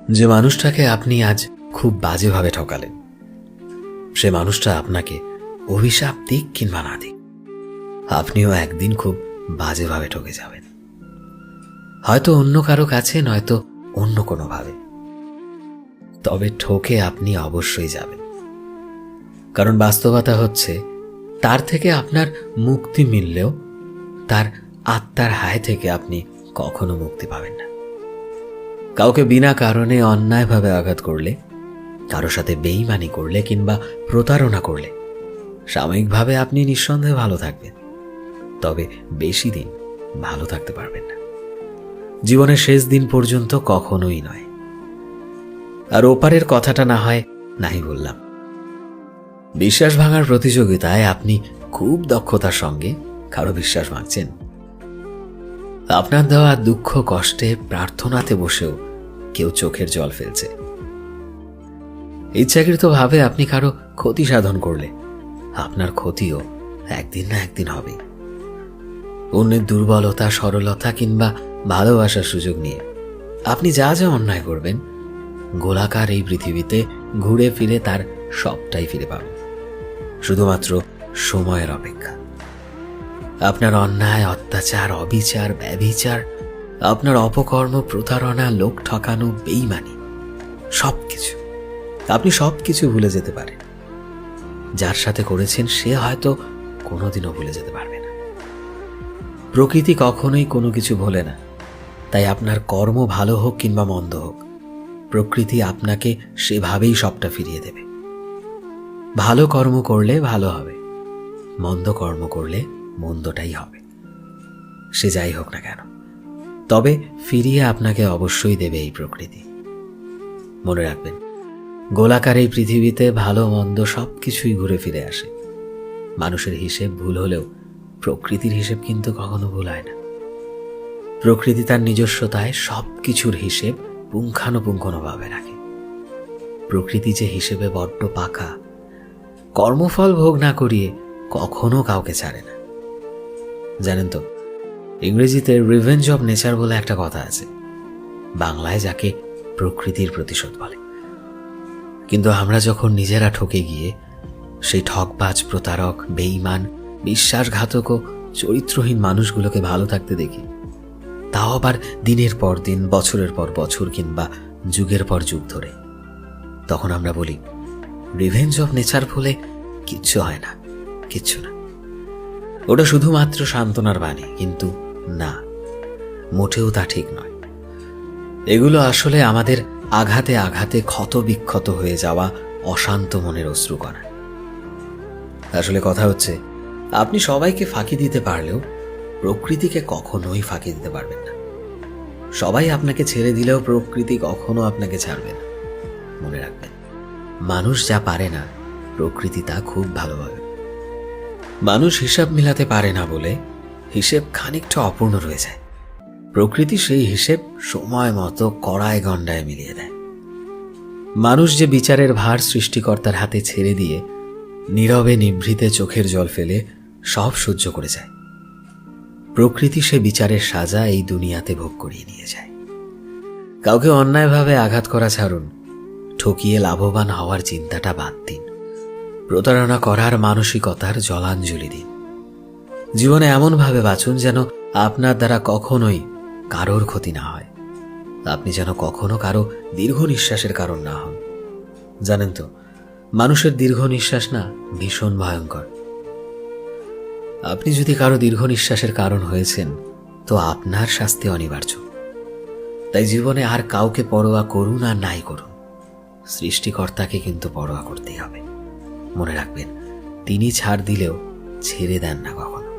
যে মানুষটাকে আপনি আজ খুব বাজেভাবে ঠকালেন, সে মানুষটা আপনাকে অভিশাপ দিক কিংবা না দিক, আপনিও একদিন খুব বাজেভাবে ঠকে যাবেন। হয়তো অন্য কারো কাছে, নয়তো অন্য কোনোভাবে, তবে ঠকে আপনি অবশ্যই যাবেন। কারণ বাস্তবতা হচ্ছে, তার থেকে আপনার মুক্তি মিললেও তার আত্মার হায় থেকে আপনি কখনো মুক্তি পাবেন না। কাউকে বিনা কারণে অন্যায়ভাবে আঘাত করলে, কারো সাথে বেইমানি করলে কিংবা প্রতারণা করলে সাময়িকভাবে আপনি নিঃসন্দেহে ভালো থাকবেন, তবে বেশি দিন ভালো থাকতে পারবেন না। জীবনের শেষ দিন পর্যন্ত কখনোই নয়। আর ওপারের কথাটা না হয় নাই বললাম। বিশ্বাস ভাঙার প্রতিযোগিতায় আপনি খুব দক্ষতার সঙ্গে কারো বিশ্বাস ভাঙছেন। আপনার দেওয়া দুঃখ, কষ্টে, প্রার্থনাতে বসেও কেউ চোখের জল ফেলছে। ইচ্ছাকৃতভাবে আপনি কারো ক্ষতি সাধন করলে আপনার ক্ষতিও একদিন না একদিন হবে। অন্যের দুর্বলতা, সরলতা কিংবা ভালোবাসার সুযোগ নিয়ে আপনি যা যা অন্যায় করবেন, গোলাকার এই পৃথিবীতে ঘুরে ফিরে তার সবটাই ফিরে পাবেন, শুধুমাত্র সময়ের অপেক্ষা। আপনার অন্যায়, অত্যাচার, অবিচার, ব্যভিচার, আপনার অপকর্ম, প্রতারণা, লোক ঠকানো, বেইমানি, সবকিছু আপনি সবকিছু ভুলে যেতে পারেন। যার সাথে করেছেন সে হয়তো কোনোদিনও ভুলে যেতে পারবে না। প্রকৃতি কখনোই কোনো কিছু ভোলে না। তাই আপনার কর্ম ভালো হোক কিংবা মন্দ হোক, প্রকৃতি আপনাকে সেভাবেই সবটা ফিরিয়ে দেবে। ভালো কর্ম করলে ভালো হবে, মন্দ কর্ম করলে মন্দটাই হবে। সে যাই হোক না কেন, তবে ফিরিয়ে আপনাকে অবশ্যই দেবে এই প্রকৃতি। মনে রাখবেন, গোলাকার এই পৃথিবীতে ভালো মন্দ সবকিছুই ঘুরে ফিরে আসে। মানুষের হিসেব ভুল হলেও প্রকৃতির হিসেব কিন্তু কখনো ভুল হয় না। প্রকৃতি তার নিজস্বতায় সবকিছুর হিসেব পুঙ্খানুপুঙ্খভাবে রাখে। প্রকৃতি যে হিসেবে বড্ড পাকা, কর্মফল ভোগ না করিয়ে কখনো কাউকে ছাড়ে না। জানেন তো, ইংরেজিতে রিভেঞ্জ অফ নেচার বলে একটা কথা আছে, বাংলায় যাকে প্রকৃতির প্রতিশোধ বলে। কিন্তু আমরা যখন নিজেরা ঠকে গিয়ে সেই ঠকবাজ, প্রতারক, বেঈমান, বিশ্বাসঘাতক ও চরিত্রহীন মানুষগুলোকে ভালো থাকতে দেখি, তাও আবার দিনের পর দিন, বছরের পর বছর কিংবা যুগের পর যুগ ধরে, তখন আমরা বলি রিভেঞ্জ অফ নেচার বলে কিচ্ছু হয় না, কিচ্ছু না, ওটা শুধুমাত্র সান্ত্বনার বাণী। কিন্তু না, মোটেও তা ঠিক নয়। এগুলো আসলে আমাদের আঘাতে আঘাতে ক্ষত বিক্ষত হয়ে যাওয়া অশান্ত মনের অশ্রুকণা। আসলে কথা হচ্ছে, আপনি সবাইকে ফাঁকি দিতে পারলেও প্রকৃতিকে কখনোই ফাঁকি দিতে পারবেন না। সবাই আপনাকে ছেড়ে দিলেও প্রকৃতি কখনো আপনাকে ছাড়বে না। মনে রাখবেন, মানুষ যা পারে না, প্রকৃতি তা খুব ভালোভাবে। মানুষ হিসাব মিলাতে পারে না বলে হিসেব খানিকটা অপূর্ণ রয়ে যায়। প্রকৃতি সেই হিসেব সময় মতো কড়ায় গণ্ডায় মিলিয়ে দেয়। মানুষ যে বিচারের ভার সৃষ্টিকর্তার হাতে ছেড়ে দিয়ে নীরবে নিভৃতে চোখের জল ফেলে সব সহ্য করে যায়, প্রকৃতি সে বিচারের সাজা এই দুনিয়াতে ভোগ করিয়ে নিয়ে যায়। কাউকে অন্যায়ভাবে আঘাত করা ছাড়ুন, ঠকিয়ে লাভবান হওয়ার চিন্তাটা বাদ দিন। প্রতারণা করার মানসিকতার জলাঞ্জলি দিন। জীবনে এমনভাবে বাঁচুন যেন আপনার দ্বারা কখনোই কারোর ক্ষতি না হয়। আপনি যেন কখনো কারো দীর্ঘ নিঃশ্বাসের কারণ না হন। জানেন তো, মানুষের দীর্ঘ নিঃশ্বাস না ভীষণ ভয়ঙ্কর। আপনি যদি কারো দীর্ঘ নিঃশ্বাসের কারণ হয়েছেন, তো আপনার শাস্তি অনিবার্য। তাই জীবনে আর কাউকে পরোয়া করুন আর নাই করুন, সৃষ্টিকর্তাকে কিন্তু পরোয়া করতেই হবে। মনে রাখবেন, তিনি ছাড় দিলেও ছেড়ে দেন না কখনো।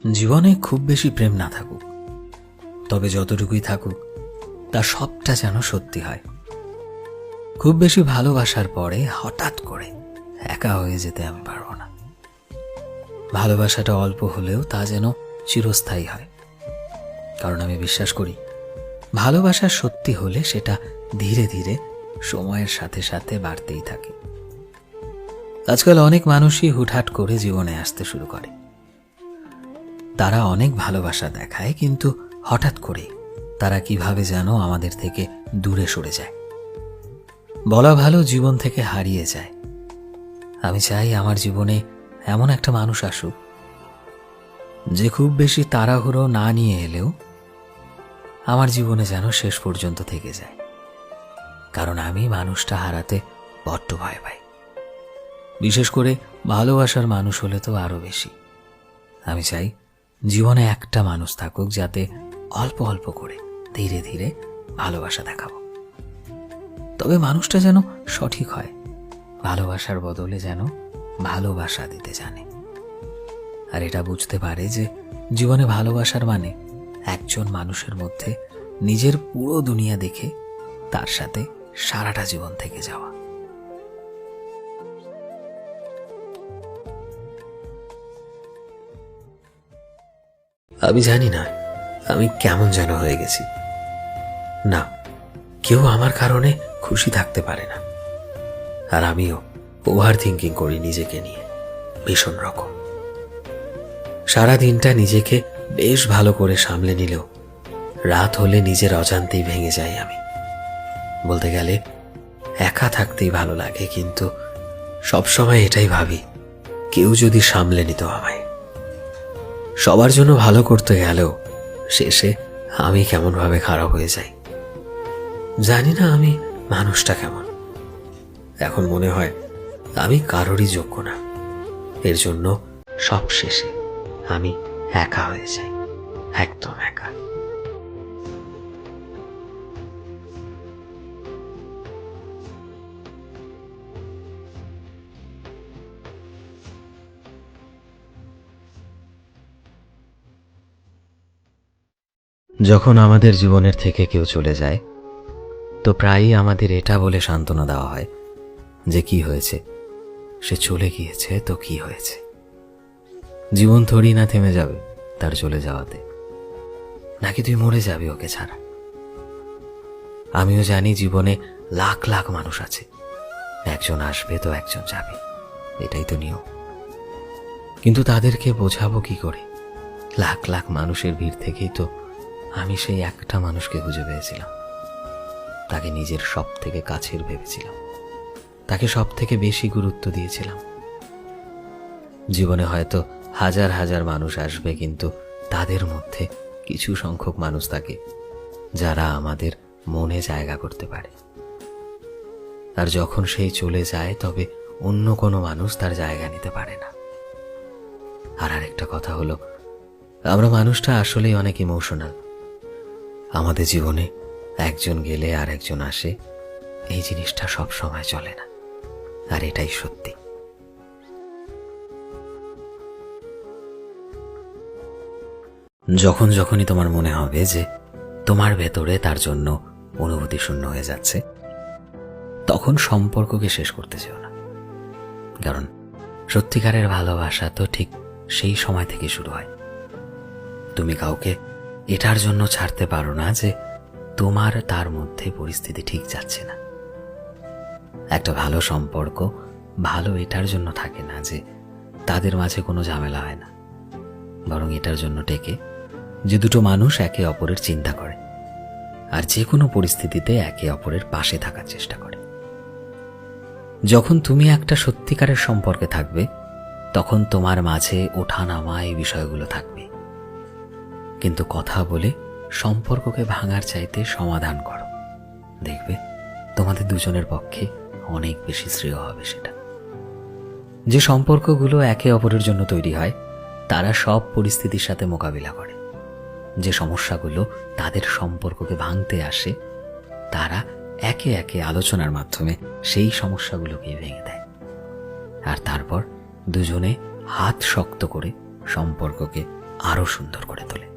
জীবনে খুব বেশি প্রেম না থাকুক, তবে যতটুকুই থাকুক তা সবটা যেন সত্যি হয়। খুব বেশি ভালোবাসার পরে হঠাৎ করে একা হয়ে যেতে আমি পারবো না। ভালোবাসাটা অল্প হলেও তা যেন চিরস্থায়ী হয়। কারণ আমি বিশ্বাস করি ভালোবাসা সত্যি হলে সেটা ধীরে ধীরে সময়ের সাথে সাথে বাড়তেই থাকে। আজকাল অনেক মানুষই হুটহাট করে জীবনে আসতে শুরু করে। তারা অনেক ভালোবাসা দেখায়, কিন্তু হঠাৎ করে তারা কিভাবে যেন আমাদের থেকে দূরে সরে যায়। বলা ভালো জীবন থেকে হারিয়ে যায়। আমি চাই আমার জীবনে এমন একটা মানুষ আসুক যে খুব বেশি তাড়াহুড়ো না নিয়ে এলেও আমার জীবনে যেন শেষ পর্যন্ত থেকে যায়। কারণ আমি মানুষটা হারাতে বড্ড ভয় পাই। বিশেষ করে ভালোবাসার মানুষ হলে তো আরো বেশি। আমি চাই জীবনে একটা মানুষ থাকুক যাতে অল্প অল্প করে ধীরে ধীরে ভালোবাসা দেখাবো। তবে মানুষটা যেন সঠিক হয়, ভালোবাসার বদলে যেন ভালোবাসা দিতে জানে। আর এটা বুঝতে পারে যে জীবনে ভালোবাসার মানে একজন মানুষের মধ্যে নিজের পুরো দুনিয়া দেখে তার সাথে সারাটা জীবন থেকে যাওয়া। আমি জানি না আমি কেমন যেন হয়ে গেছি। না, কেউ আমার কারণে খুশি থাকতে পারে না। আর আমিও ওভার থিঙ্কিং করি নিজেকে নিয়ে ভীষণ রকম। সারা দিনটা নিজেকে বেশ ভালো করে সামলে নিলেও রাত হলে নিজের অজান্তেই ভেঙে যাই আমি। বলতে গেলে একা থাকতেই ভালো লাগে, কিন্তু সবসময় এটাই ভাবি কেউ যদি সামলে নিত আমায়। সবার জন্য ভালো করতে গেলেও শেষে আমি কেমনভাবে খারাপ হয়ে যাই। জানি না আমি মানুষটা কেমন। এখন মনে হয় আমি কারোরই যোগ্য না। এর জন্য সব শেষে আমি একা হয়ে যাই, একদম একা। যখন আমাদের জীবনের থেকে কেউ চলে যায় তো প্রায়ই আমাদের এটা বলে সান্ত্বনা দেওয়া হয় যে কি হয়েছে, সে চলে গিয়েছে তো কি হয়েছে। জীবন থোড়ি না থেমে যাবে তার চলে যাওয়াতে, নাকি তুই মরে যাবি ওকে ছাড়া। আমিও জানি জীবনে লাখ লাখ মানুষ আছে, একজন আসবে তো একজন যাবে, এটাই তো নিয়ম। কিন্তু তাদেরকে বোঝাবো কি করে? লাখ লাখ মানুষের ভিড় থেকেই তো আমি সেই একটা মানুষকে খুঁজে পেয়েছিলাম। তাকে নিজের সব থেকে কাছের ভেবেছিলাম, তাকে সব থেকে বেশি গুরুত্ব দিয়েছিলাম। জীবনে হয়তো হাজার হাজার মানুষ আসবে, কিন্তু তাদের মধ্যে কিছু সংখ্যক মানুষ থাকে যারা আমাদের মনে জায়গা করতে পারে। আর যখন সেই চলে যায় তবে অন্য কোনো মানুষ তার জায়গা নিতে পারে না। আর আরেকটা কথা হলো, আমরা মানুষটা আসলেই অনেক ইমোশনাল। আমাদের জীবনে একজন গেলে আর একজন আসে, এই জিনিসটা সব সময় চলে না, আর এটাই সত্যি। যখনই তোমার মনে হবে যে তোমার ভেতরে তার জন্য অনুভূতি শূন্য হয়ে যাচ্ছে, তখন সম্পর্ককে শেষ করতে চেও না। কারণ সত্যিকারের ভালোবাসা তো ঠিক সেই সময় থেকে শুরু হয়। তুমি কাউকে এটার জন্য ছাড়তে পারো না যে তোমার তার মধ্যে পরিস্থিতি ঠিক যাচ্ছে না। একটা ভালো সম্পর্ক ভালো এটার জন্য থাকে না যে তাদের মাঝে কোনো ঝামেলা হয় না, বরং এটার জন্য টেকে যে দুটো মানুষ একে অপরের চিন্তা করে আর যে কোনো পরিস্থিতিতে একে অপরের পাশে থাকার চেষ্টা করে। যখন তুমি একটা সত্যিকারের সম্পর্কে থাকবে তখন তোমার মাঝে ওঠা নামা এই বিষয়গুলো থাকবে, কিন্তু কথা বলে সম্পর্ককে ভাঙার চাইতে সমাধান করো। দেখবে তোমাদের দুজনের পক্ষে অনেক বেশি শ্রেয় হবে সেটা। যে সম্পর্কগুলো একে অপরের জন্য তৈরি হয় তারা সব পরিস্থিতির সাথে মোকাবিলা করে। যে সমস্যাগুলো তাদের সম্পর্ককে ভাঙতে আসে তারা একে একে আলোচনার মাধ্যমে সেই সমস্যাগুলোকে ভেঙে দেয়, আর তারপর দুজনে হাত শক্ত করে সম্পর্ককে আরো সুন্দর করে তোলে।